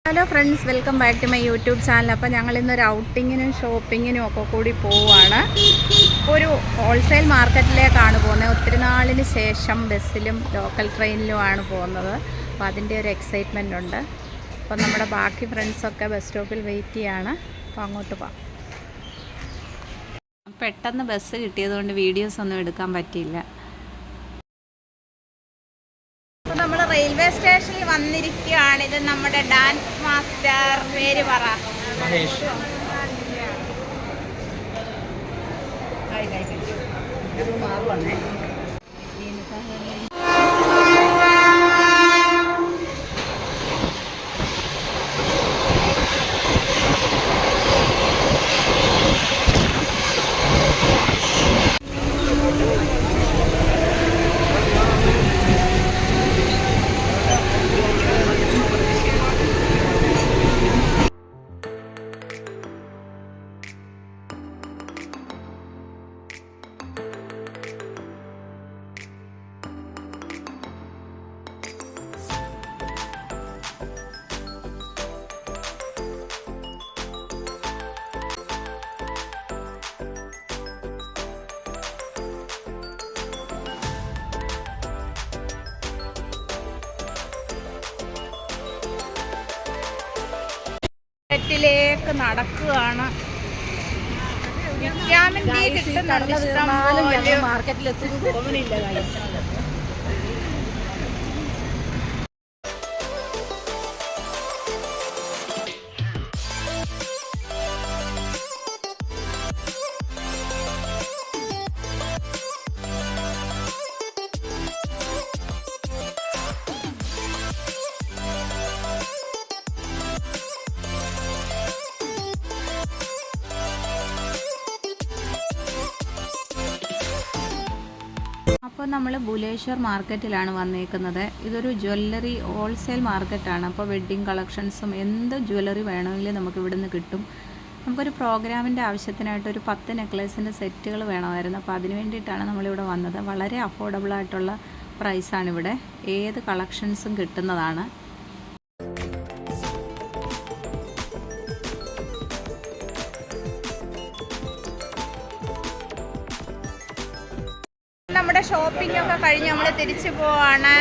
Hello friends, welcome back to my YouTube channel. അപ്പോൾ ഞങ്ങൾ ഇന്നൊരു ഔട്ടിങ്ങിനും ഷോപ്പിങ്ങിനും ഒക്കെ കൂടി പോവുകയാണ്. ഒരു ഹോൾസെയിൽ മാർക്കറ്റിലേക്കാണ് പോകുന്നത്. ഒത്തിരി നാളിന് ശേഷം ബസ്സിലും ലോക്കൽ ട്രെയിനിലുമാണ് പോകുന്നത്. അപ്പോൾ അതിൻ്റെ ഒരു എക്സൈറ്റ്മെൻ്റ് ഉണ്ട്. അപ്പോൾ നമ്മുടെ ബാക്കി ഫ്രണ്ട്സൊക്കെ ബസ് സ്റ്റോപ്പിൽ വെയിറ്റ് ചെയ്യാണ്. അപ്പോൾ അങ്ങോട്ട് പോകാം. പെട്ടെന്ന് ബസ് കിട്ടിയതുകൊണ്ട് വീഡിയോസ് ഒന്നും എടുക്കാൻ പറ്റിയില്ല. നമ്മൾ റെയിൽവേ സ്റ്റേഷനിൽ വന്നിരിക്കുകയാണ്. ഇത് നമ്മുടെ ഡാൻസ് മാസ്റ്റർ, പേര് പറ. മഹേഷ്. ിലേക്ക് നടക്കുകയാണ്. വിറ്റാമിൻ ഡി കിട്ടുന്നുണ്ട് ഇഷ്ടം പോലെ. മാർക്കറ്റിലെത്തി തോന്നുന്നില്ല. അപ്പോൾ നമ്മൾ ബുലേശ്വർ മാർക്കറ്റിലാണ് വന്നേക്കുന്നത്. ഇതൊരു ജ്വല്ലറി ഹോൾസെയിൽ മാർക്കറ്റാണ്. അപ്പോൾ വെഡ്ഡിങ് കളക്ഷൻസും എന്ത് ജ്വല്ലറി വേണമെങ്കിലും നമുക്ക് ഇവിടുന്ന് കിട്ടും. നമുക്കൊരു പ്രോഗ്രാമിൻ്റെ ആവശ്യത്തിനായിട്ട് ഒരു 10 നെക്ലേസിൻ്റെ സെറ്റുകൾ വേണമായിരുന്നു. അപ്പോൾ അതിന് വേണ്ടിയിട്ടാണ് നമ്മളിവിടെ വന്നത്. വളരെ അഫോർഡബിളായിട്ടുള്ള പ്രൈസാണിവിടെ. ഏത് കളക്ഷൻസും കിട്ടുന്നതാണ്. നമ്മുടെ ഷോപ്പിംഗ് ഒക്കെ കഴിഞ്ഞ് നമ്മൾ തിരിച്ചു പോവാണ്.